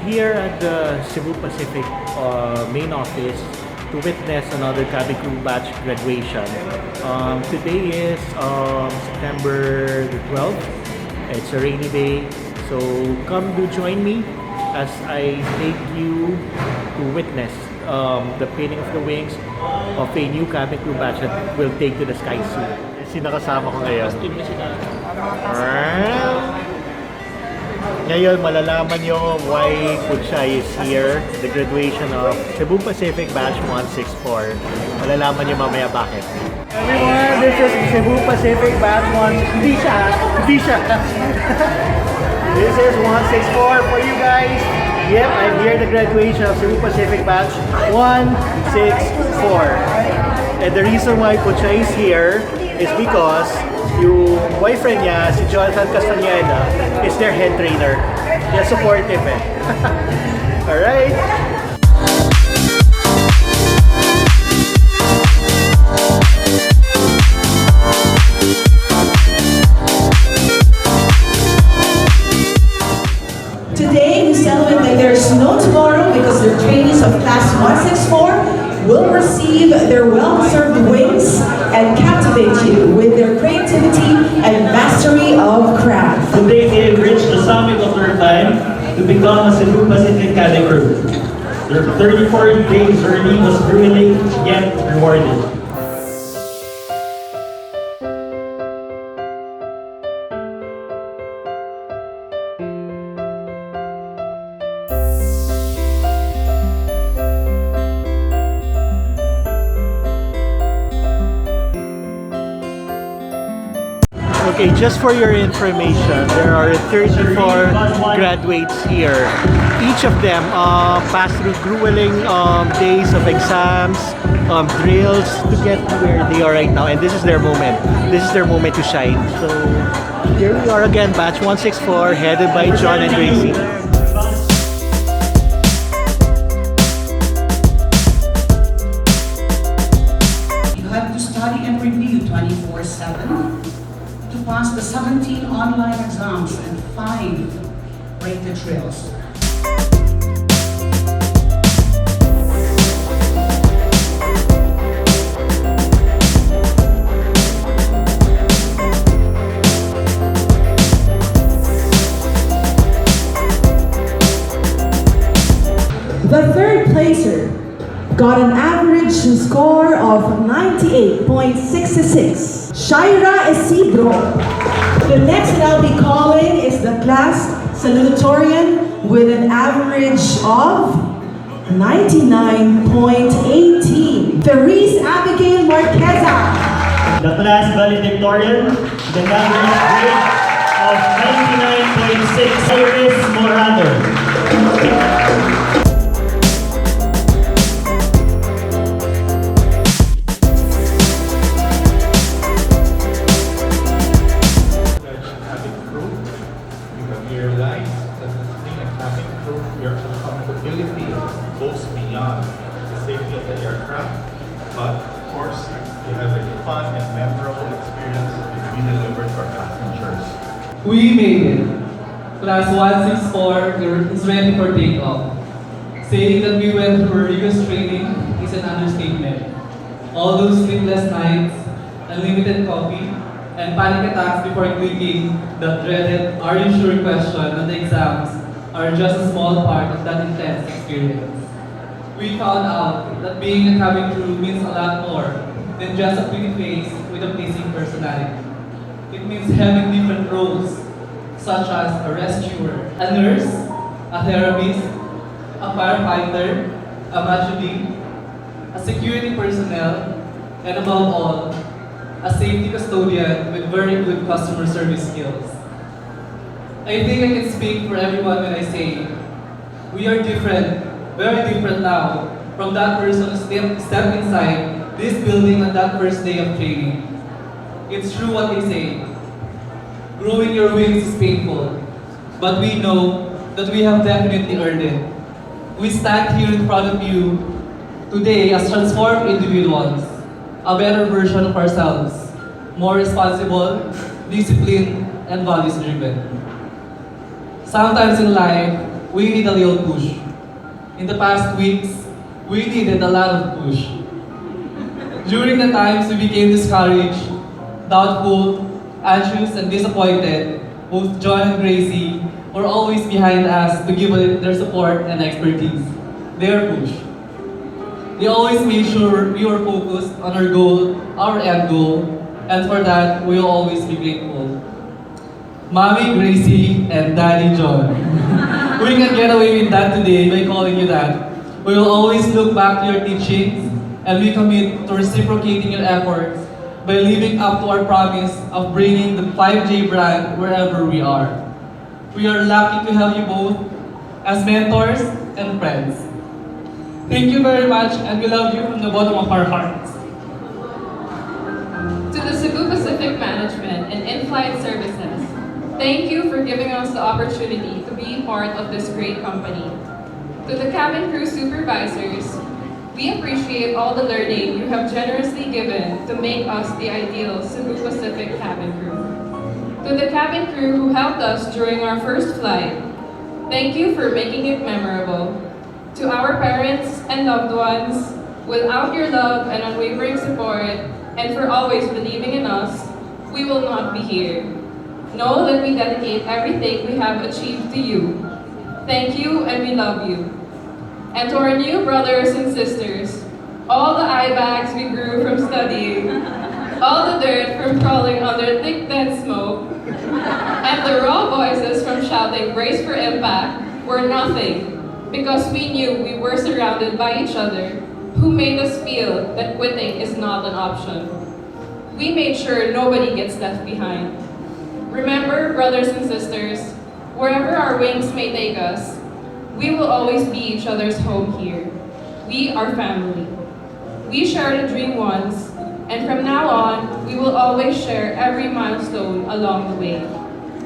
here at the Cebu Pacific main office to witness another cabin crew batch graduation. Today is September the 12th. It's a rainy day, so come do join me as I take you to witness the painting of the wings of a new cabin crew batch that will take to the sky soon. Sino kasama ko ngayon? Ngayon, malalaman nyo why Puchay is here, the graduation of Cebu Pacific Batch 164. Malalaman nyo mamaya bakit. Everyone, this is Cebu Pacific Batch 1... Hindi siya! This is 164 for you guys. Yep, I'm here at the graduation of Cebu Pacific Batch 164. And the reason why Puchay is here is because yung boyfriend niya, si Jonathan Castañeda, is their head trainer. Kaya supportive eh. Alright? Today, we celebrate that there's no tomorrow because the trainees of Class 164 will receive their well-deserved wings and captivate you with their creativity and mastery of craft. Today they have reached the summit of their time to become a Cebu Pacific cabin crew. Their 34-day journey was grueling yet rewarding. Okay, just for your information, there are 34 graduates here. Each of them passed through grueling days of exams, drills to get to where they are right now. And this is their moment. This is their moment to shine. So here we are again, batch 164, headed by John and Gracie. You have to study and review 24/7. to pass the 17 online exams and 5 rated drills. The third placer got an average score of 98.66. Shaira Isidro. The next that I'll be calling is the class salutatorian with an average of 99.18. Therese Abigail Marqueza. The class valedictorian with an average grade of 99.6. Iris Morado. Your comfortability goes beyond the safety of the aircraft, but of course, you have a fun and memorable experience to be delivered to our passengers. We made it. Class 164 is ready for takeoff. Saying that we went through rigorous training is an understatement. All those sleepless nights, unlimited coffee, and panic attacks before clicking the dreaded "Are you sure?" question on the exams are just a small part of that intense experience. We found out that being a cabin crew means a lot more than just a pretty face with a pleasing personality. It means having different roles, such as a rescuer, a nurse, a therapist, a firefighter, a matchmaker, a security personnel, and above all, a safety custodian with very good customer service skills. I think I can speak for everyone when I say, we are different, very different now, from that person who stepped inside this building on that first day of training. It's true what they say. Growing your wings is painful, but we know that we have definitely earned it. We stand here in front of you today as transformed individuals, a better version of ourselves, more responsible, disciplined, and values-driven. Sometimes in life, we need a little push. In the past weeks, we needed a lot of push. During the times we became discouraged, doubtful, anxious, and disappointed, both John and Gracie were always behind us to give their support and expertise, their push. They always made sure we were focused on our goal, our end goal, and for that, we will always be grateful. Mommy Gracie and Daddy John. We can get away with that today by calling you that. We will always look back to your teachings and we commit to reciprocating your efforts by living up to our promise of bringing the 5J brand wherever we are. We are lucky to have you both as mentors and friends. Thank you very much and we love you from the bottom of our hearts. To the Cebu Pacific Management and In-Flight Services, thank you for giving us the opportunity to be part of this great company. To the cabin crew supervisors, we appreciate all the learning you have generously given to make us the ideal Cebu Pacific cabin crew. To the cabin crew who helped us during our first flight, thank you for making it memorable. To our parents and loved ones, without your love and unwavering support, and for always believing in us, we will not be here. Know that we dedicate everything we have achieved to you. Thank you and we love you. And to our new brothers and sisters, all the eye bags we grew from studying, all the dirt from crawling under thick dense smoke, and the raw voices from shouting brace for impact were nothing, because we knew we were surrounded by each other who made us feel that quitting is not an option. We made sure nobody gets left behind. Remember, brothers and sisters, wherever our wings may take us, we will always be each other's home here. We are family. We shared a dream once, and from now on, we will always share every milestone along the way.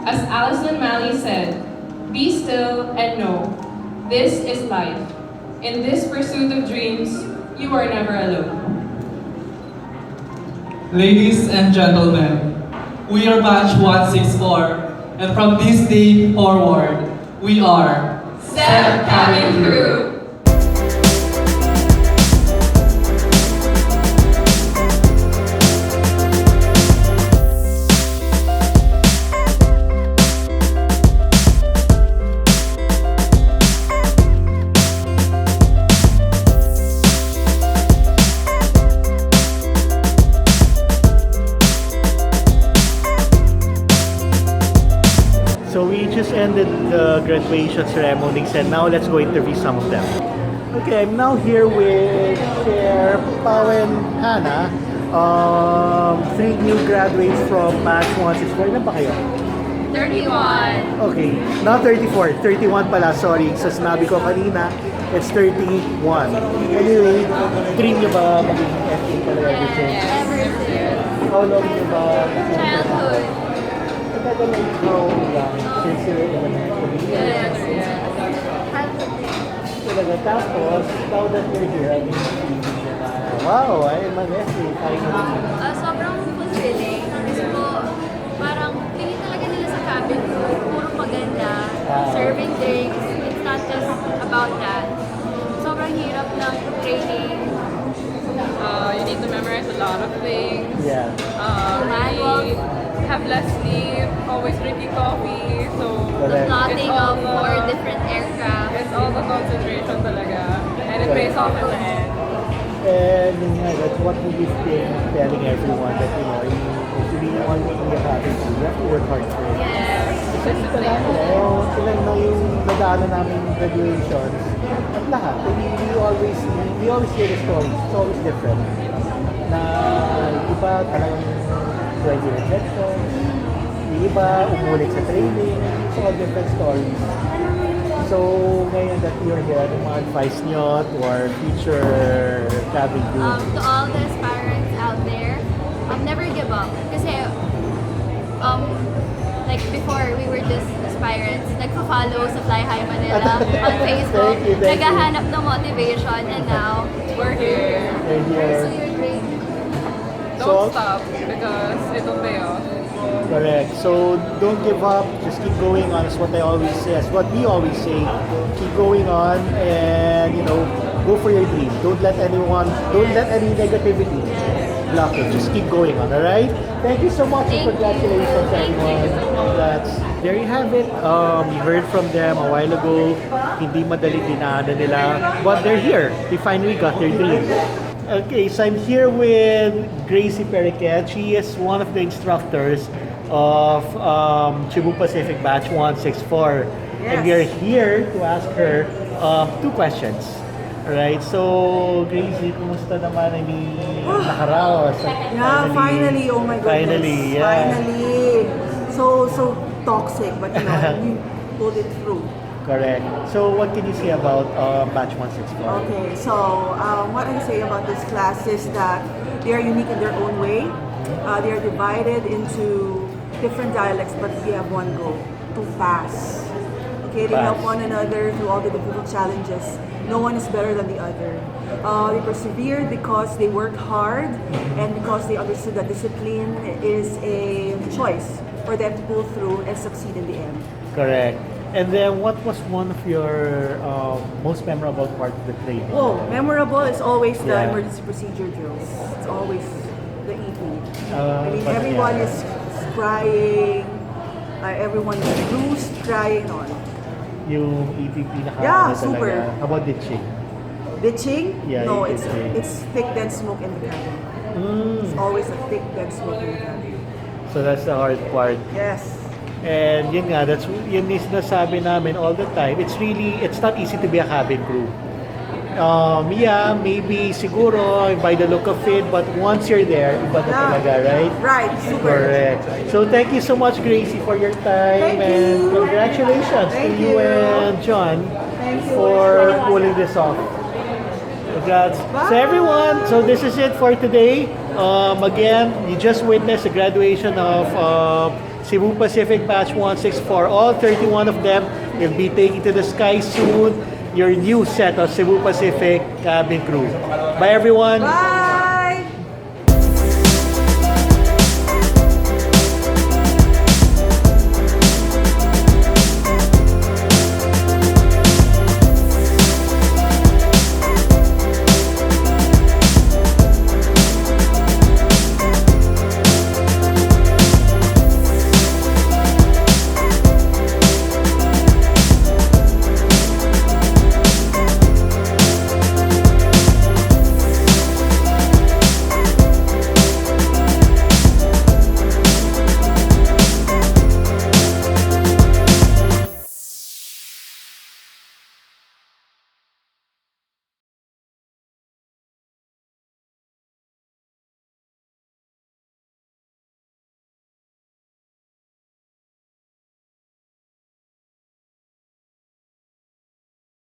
As Alison Malley said, be still and know, this is life. In this pursuit of dreams, you are never alone. Ladies and gentlemen, we are batch 164, and from this day forward, we are CebPac Crew. So we just ended the graduation ceremonies and now let's go interview some of them. Okay, I'm now here with Chair Pao and Hannah. Three new graduates from batch 164. Ilan ba kayo? 31. Okay, not 34. 31 pala, sorry. Sa sinabi ko kanina, it's 31. Anyway, dream nyo ba maging FA talaga? How long nyo ba? Childhood. How long? Since you're elementary? Yes. Talaga. Tapos, now that you're here, I mean, wow, I'm an FA. Sobrang fulfilling. Kasi po, parang tingin talaga nila sa cabin crew, puro maganda, serving drinks, it's not just about that. Sobrang hirap ng training. You need to memorize a lot of things. Yeah. We have less sleep, always drinking coffee, so Correct. Plotting It's all of the- 4 different aircraft. it's all the concentration talaga. And it pays off in the end. And that's what we've been telling everyone that, you know, if you really want to be a happy food, you have to work hard for it. Yes. Kasi sila na yung nadaanan namin graduations at lahat. We always hear the stories. It's always different. Na iba talagang graduate lectures, yung iba umulit sa training, it's all different stories. So, ngayon that you're here, ano mga advice nyo to our future cabin crew? To all the aspirants out there, never give up. Kasi, like before, we were just aspirants. Nagpa-follow sa flyhighmanila on Facebook. Thank you. Naghahanap ng motivation, and now, We're here. We're pursue here. your dream. Don't stop because it'll pay off. Correct. So don't give up. Just keep going on. That's what I always say. That's what we always say. Keep going on, and go for your dream. Don't let any negativity block it. Just keep going on. All right. Thank you so much. Thank And congratulations, you. Thank you everyone. so much. Congrats. There you have it. You heard from them a while ago. Hindi madali dinaanan nila, but they're here. They finally got their dream. Okay, so I'm here with Gracie Periquet. She is one of the instructors of Cebu Pacific Batch 164. And we are here to ask her 2 questions. Alright, so Gracie, kumusta naman? I mean, nakaraos. Yeah, finally, oh my goodness. Finally, yeah. Finally. So toxic, but we pulled it through. Correct. So what can you say about Batch 164? Okay, so what I say about this class is that they are unique in their own way. They are divided into different dialects, but we have one goal, to pass. Okay, they help one another through all the difficult challenges. No one is better than the other. They persevered because they worked hard and because they understood that discipline is a choice for them to pull through and succeed in the end. Correct. And then what was one of your most memorable part of the training? Oh, memorable is always the Yeah. emergency procedure drills. It's always the EP. I mean, But everyone yeah. is crying, everyone is bruised, crying on. Yung EPP na Yeah, talaga. super. How about ditching? Ditching? Yeah, No, you it's did say. it's thick dense smoke in the cabin. It's always a thick dense smoke in the cabin. So that's the hard part. Yes. And yun nga, yun is nasabi namin all the time. It's not easy to be a cabin crew. Yeah, maybe siguro by the look of it, but once you're there, iba na talaga, right? Right, super. Correct. So thank you so much, Gracie, for your time. Thank and you. congratulations Thank to you you. and John Thank you. for pulling this off. Congrats. So everyone, so this is it for today. Again, you just witnessed the graduation of Cebu Pacific Batch 164. All 31 of them will be taking to the sky soon. Your new set of Cebu Pacific cabin crew. Bye everyone. Bye.